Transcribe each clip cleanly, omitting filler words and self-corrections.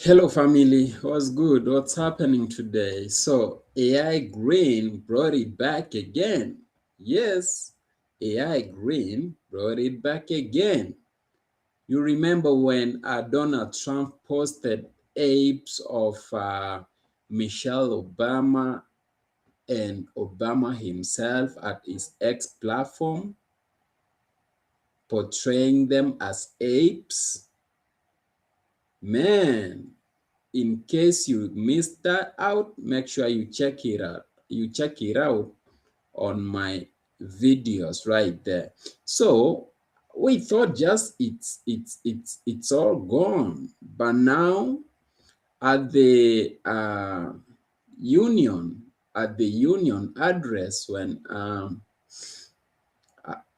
Hello, family. What's good? What's happening today? So, AI Green brought it back again. Yes, AI Green brought it back again. You remember when Donald Trump posted apes of Michelle Obama and Obama himself at his X platform, portraying them as apes? Man, in case you missed that out, make sure you check it out. You check it out on my videos right there. So we thought just it's all gone, but now at the union union address when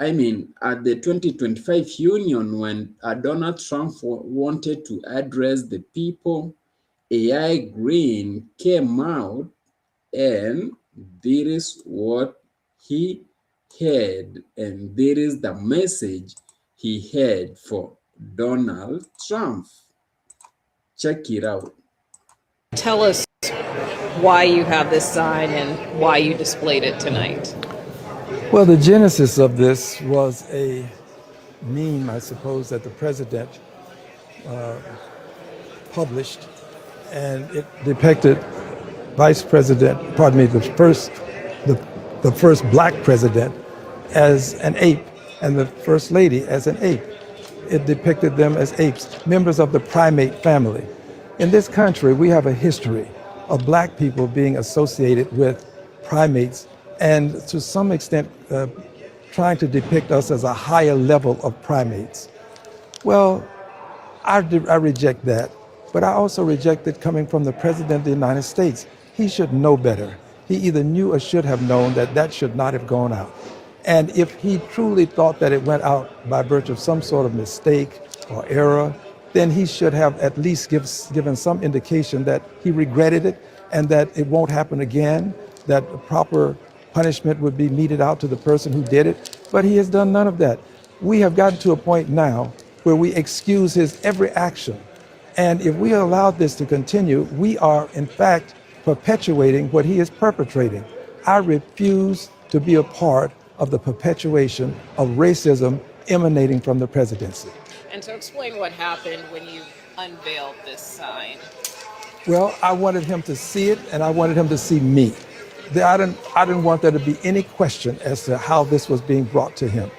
I mean, at the 2025 union, when Donald Trump wanted to address the people, AI Green came out, and there is what he had, and there is the message he had for Donald Trump. Check it out. Tell us why you have this sign and why you displayed it tonight. Well, the genesis of this was a meme, I suppose, that the president published, and it depicted Vice President, pardon me, the, the first black president as an ape, and the first lady as an ape. It depicted them as apes, members of the primate family. In this country, we have a history of black people being associated with primates, and to some extent, trying to depict us as a higher level of primates. Well, I reject that, but I also reject it coming from the President of the United States. He should know better. He either knew or should have known that that should not have gone out. And if he truly thought that it went out by virtue of some sort of mistake or error, then he should have at least given some indication that he regretted it and that it won't happen again, that the proper punishment would be meted out to the person who did it. But he has done none of that. We have gotten to a point now where we excuse his every action. And if we allow this to continue, we are in fact perpetuating what he is perpetrating. I refuse to be a part of the perpetuation of racism emanating from the presidency. And so explain what happened when you unveiled this sign. Well, I wanted him to see it, and I wanted him to see me. I didn't want there to be any question as to how this was being brought to him.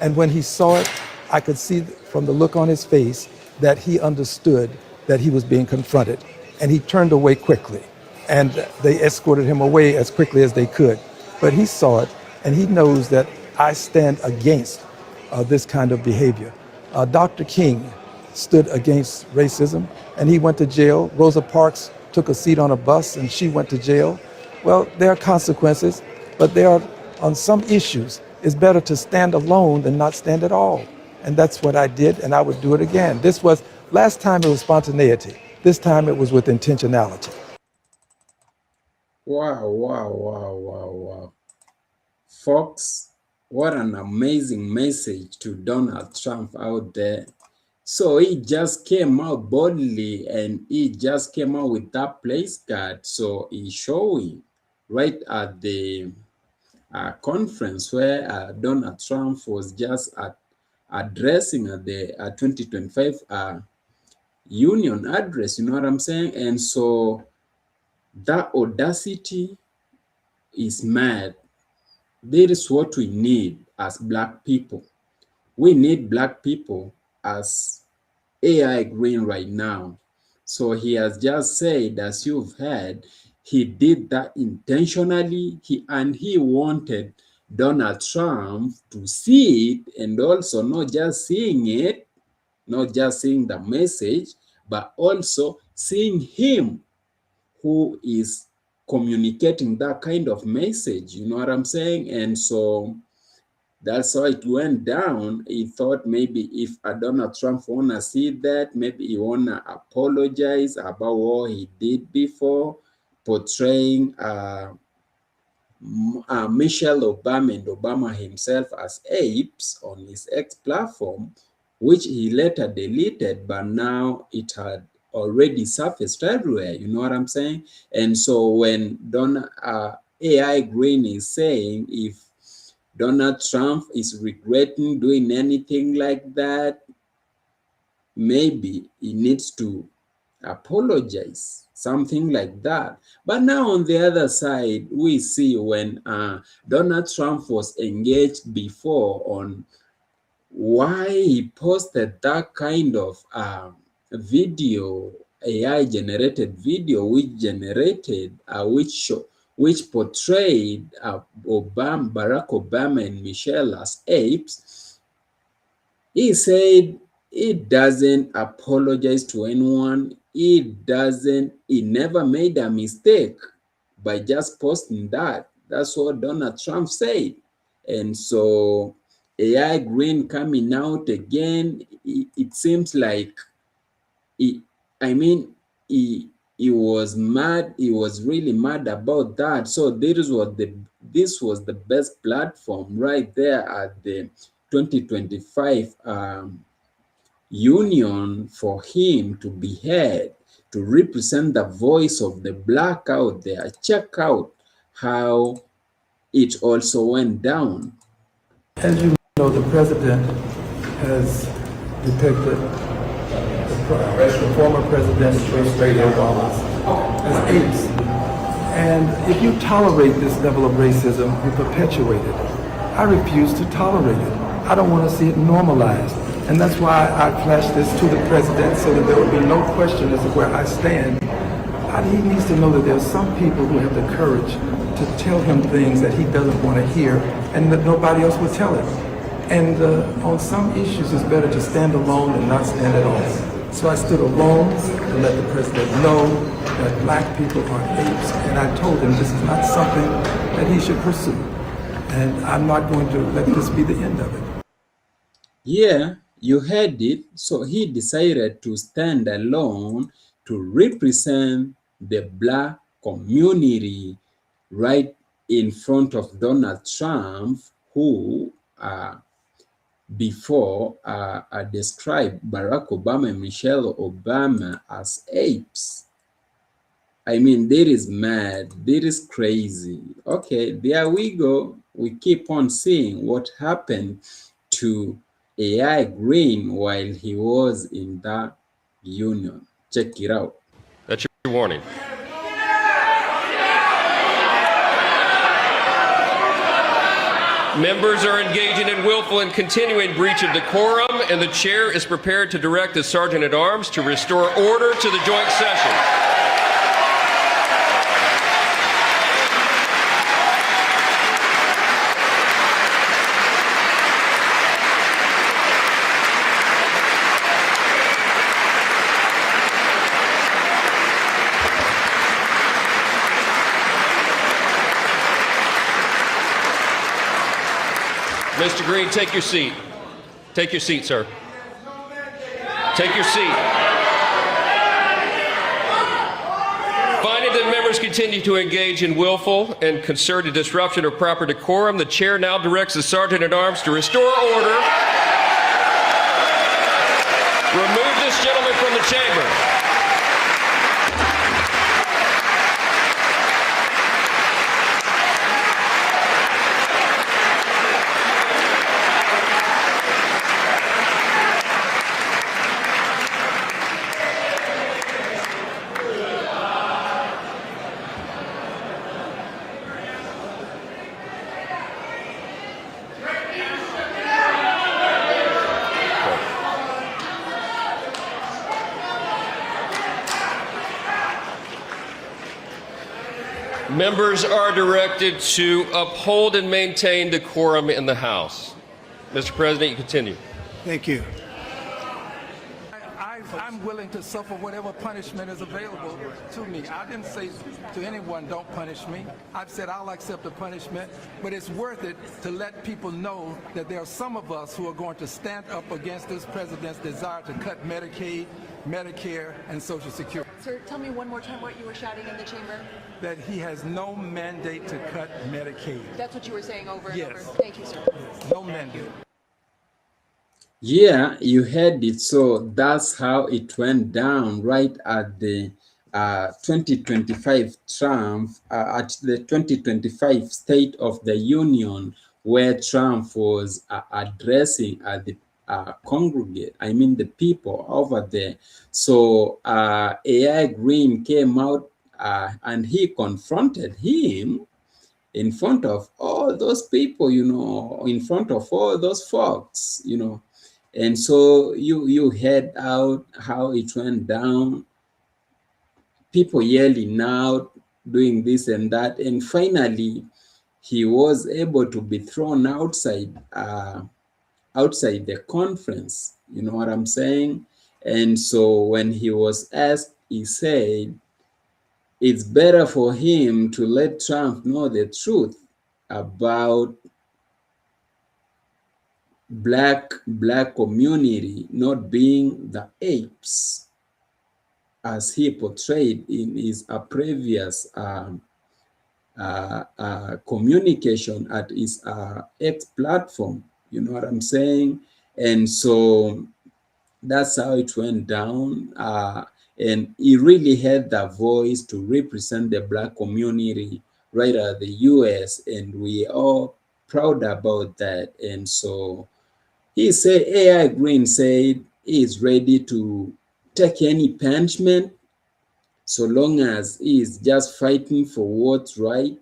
And when he saw it, I could see from the look on his face that he understood that he was being confronted. And he turned away quickly. And they escorted him away as quickly as they could. But he saw it, and he knows that I stand against this kind of behavior. Dr. King stood against racism, and he went to jail. Rosa Parks took a seat on a bus, and she went to jail. Well, there are consequences, but there are, on some issues, it's better to stand alone than not stand at all. And that's what I did, and I would do it again. Last time it was spontaneity. This time it was with intentionality. Wow, wow, wow, wow, wow. Folks, what an amazing message to Donald Trump out there. So he just came out boldly and he just came out with that place card. So he's showing right at the conference where Donald Trump was just addressing at the 2025 union address, you know what I'm saying? And so that audacity is mad. That is what we need as Black people. We need Black people as AI Green right now. So he has just said, as you've heard, he did that intentionally. He wanted Donald Trump to see it, and also not just seeing it, not just seeing the message, but also seeing him who is communicating that kind of message. You know what I'm saying? And so that's how it went down. He thought maybe if Donald Trump wanna see that, maybe he wanna apologize about what he did before, portraying Michelle Obama and Obama himself as apes on his X platform, which he later deleted, but now it had already surfaced everywhere. You know what I'm saying? And so when AI Green is saying if Donald Trump is regretting doing anything like that, maybe he needs to apologize, something like that. But now on the other side, we see when Donald Trump was engaged before on why he posted that kind of video, AI generated video, which portrayed Barack Obama and Michelle as apes. He said he doesn't apologize to anyone. He never made a mistake by just posting that. That's what Donald Trump said. And so AI Green coming out again, it seems like he, I mean, he was mad. He was really mad about that. So this was the best platform right there at the 2025 union for him to be heard, to represent the voice of the black out there. Check out how it also went down. As you know, the president has depicted the former president Obama as apes. And if you tolerate this level of racism, you perpetuate it. I refuse to tolerate it. I don't want to see it normalized. And that's why I flashed this to the president so that there would be no question as to where I stand. He needs to know that there are some people who have the courage to tell him things that he doesn't want to hear and that nobody else will tell him. And on some issues, it's better to stand alone than not stand at all. So I stood alone to let the president know that black people are apes, and I told him this is not something that he should pursue. And I'm not going to let this be the end of it. Yeah, you heard it. So he decided to stand alone to represent the black community right in front of Donald Trump, who before described Barack Obama and Michelle Obama as apes. I mean, that is mad. That is crazy. Okay, there we go. We keep on seeing what happened to AI Green while he was in that union. Check it out. That's your warning. Members are engaging in willful and continuing breach of decorum, and the chair is prepared to direct the Sergeant at Arms to restore order to the joint session. Mr. Green, take your seat. Take your seat, sir. Take your seat. Finding that members continue to engage in willful and concerted disruption of proper decorum, the chair now directs the Sergeant at Arms to restore order. Remove this gentleman from the chamber. Members are directed to uphold and maintain decorum in the House. Mr. President, you continue. Thank you. I'm willing to suffer whatever punishment is available to me. I didn't say to anyone, don't punish me. I've said I'll accept the punishment, but it's worth it to let people know that there are some of us who are going to stand up against this president's desire to cut Medicaid, Medicare, and Social Security. Sir, tell me one more time what you were shouting in the chamber. That he has no mandate to cut Medicaid. That's what you were saying over and Yes. over. Thank you, sir. Yes, no mandate. Yeah, you heard it. So that's how it went down right at the 2025 Trump, at the 2025 State of the Union, where Trump was addressing the congregate, I mean the people over there. So AI Green came out and he confronted him in front of all those people, in front of all those folks. And so you heard out how it went down, people yelling out, doing this and that, and finally he was able to be thrown outside the conference. You know what I'm saying? And so when he was asked, he said it's better for him to let Trump know the truth about black community not being the apes as he portrayed in his previous communication at his X platform. You know what I'm saying? And so that's how it went down. And he really had the voice to represent the black community right at the US, and we are proud about that. And so he said, AI Green said he is ready to take any punishment so long as he is just fighting for what's right,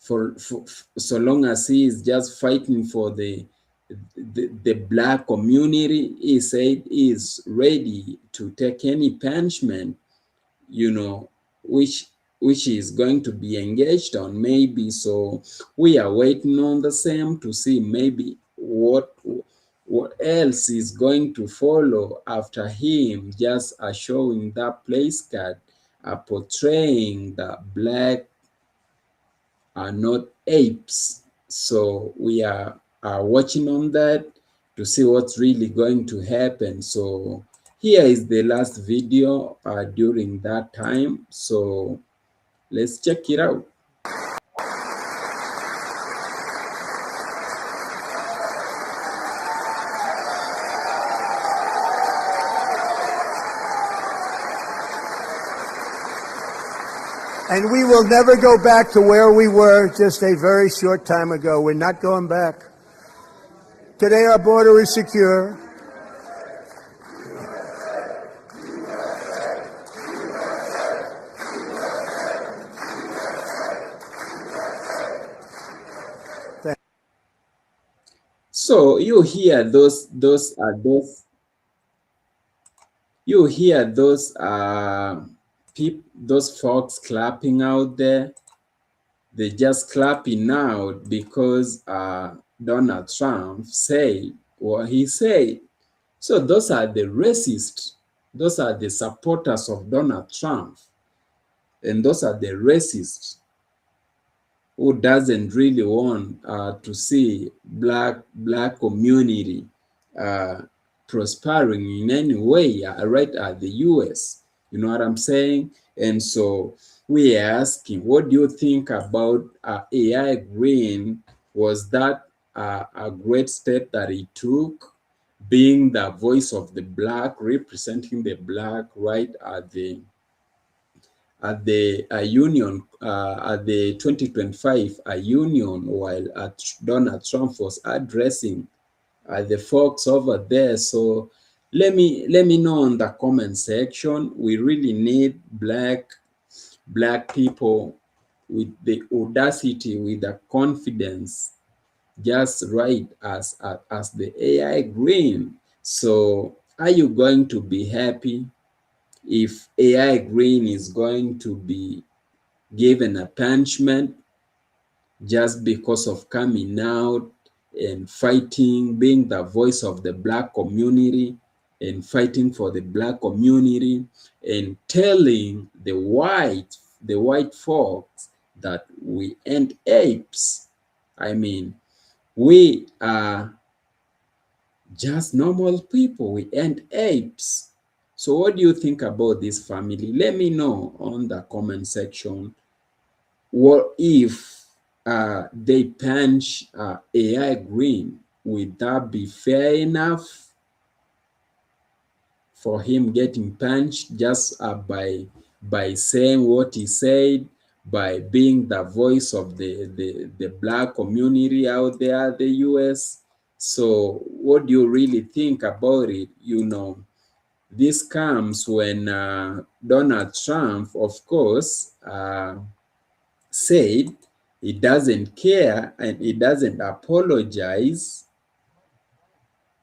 for so long as he is just fighting for the black community. He said he is ready to take any punishment, you know, which which is going to be engaged on maybe. So we are waiting on the same to see maybe what else is going to follow after him just showing that place card, portraying the black are not apes. So we are watching on that to see what's really going to happen. So here is the last video during that time. So let's check it out. And we will never go back to where we were just a very short time ago. We're not going back. Today our border is secure. So you hear those those folks clapping out there. They're just clapping out because Donald Trump said what he said. So those are the racists. Those are the supporters of Donald Trump. And those are the racists who doesn't really want to see black community prospering in any way right at the US. You know what I'm saying? And so we are asking, what do you think about AI Green? Was that a great step that he took, being the voice of the black, representing the black right at the union, at the 2025 union, while Donald Trump was addressing the folks over there? So let me know in the comment section. We really need black people with the audacity, with the confidence, just right as the AI Green. So are you going to be happy if AI Green is going to be given a punishment just because of coming out and fighting, being the voice of the black community and fighting for the black community and telling the white folks that we ain't apes? I mean, we are just normal people. We ain't apes. So what do you think about this family? Let me know on the comment section. What if they punch AI Green? would that be fair enough for him getting punched just by saying what he said, by being the voice of the black community out there, the US? So what do you really think about it? This comes when Donald Trump, of course, said he doesn't care and he doesn't apologize.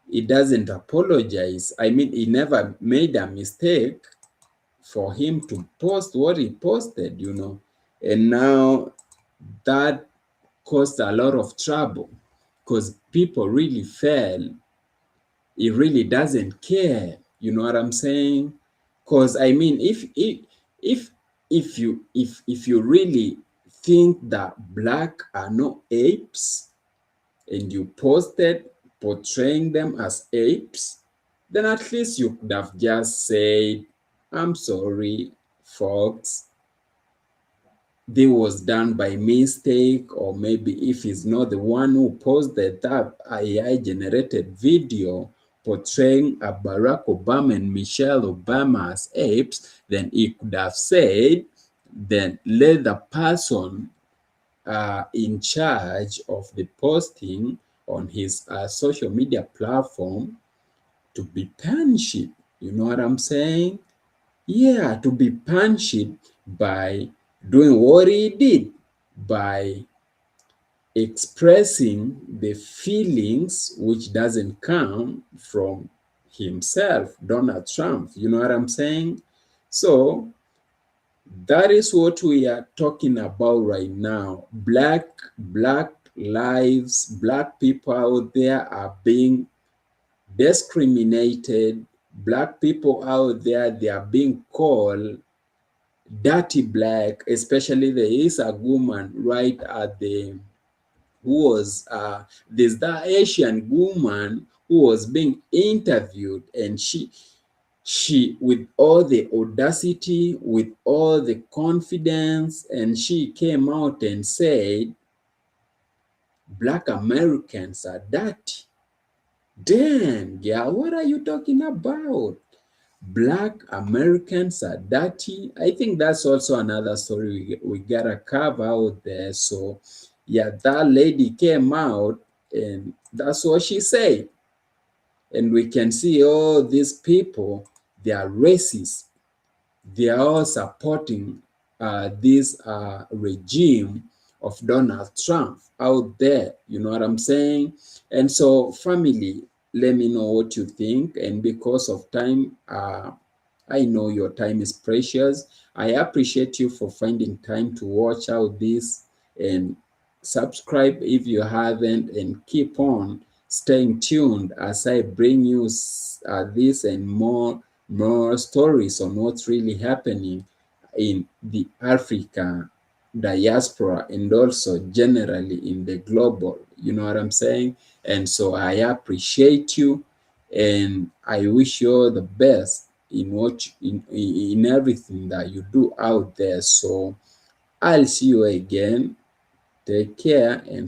He doesn't apologize. I mean, he never made a mistake for him to post what he posted. And now that caused a lot of trouble because people really felt he really doesn't care. You know what I'm saying? Because I mean, if you really think that black are not apes and you posted portraying them as apes, then at least you could have just said, I'm sorry, folks, this was done by mistake, or maybe if he's not the one who posted that AI generated video portraying a Barack Obama and Michelle Obama as apes, then he could have said, then let the person in charge of the posting on his social media platform to be punished. You know what I'm saying? Yeah, to be punished by doing what he did, by expressing the feelings which doesn't come from himself, Donald Trump. You know what I'm saying? So that is what we are talking about right now. Black lives, black people out there are being discriminated. Black people out there, they are being called dirty black. Especially there is a woman right at the who was there's that Asian woman who was being interviewed, and she with all the audacity, with all the confidence, and she came out and said black Americans are dirty. Damn, girl, what are you talking about? Black Americans are dirty. I think that's also another story we gotta cover out there. So yeah, that lady came out and that's what she said. And we can see all these people, they are racist. They are all supporting this regime of Donald Trump out there. You know what I'm saying? And so, family, let me know what you think. And because of time, I know your time is precious. I appreciate you for finding time to watch out this, and subscribe if you haven't, and keep on staying tuned as I bring you this and more stories on what's really happening in the Africa diaspora and also generally in the global. You know what I'm saying? And so I appreciate you, and I wish you all the best in in everything that you do out there. So I'll see you again. Take care and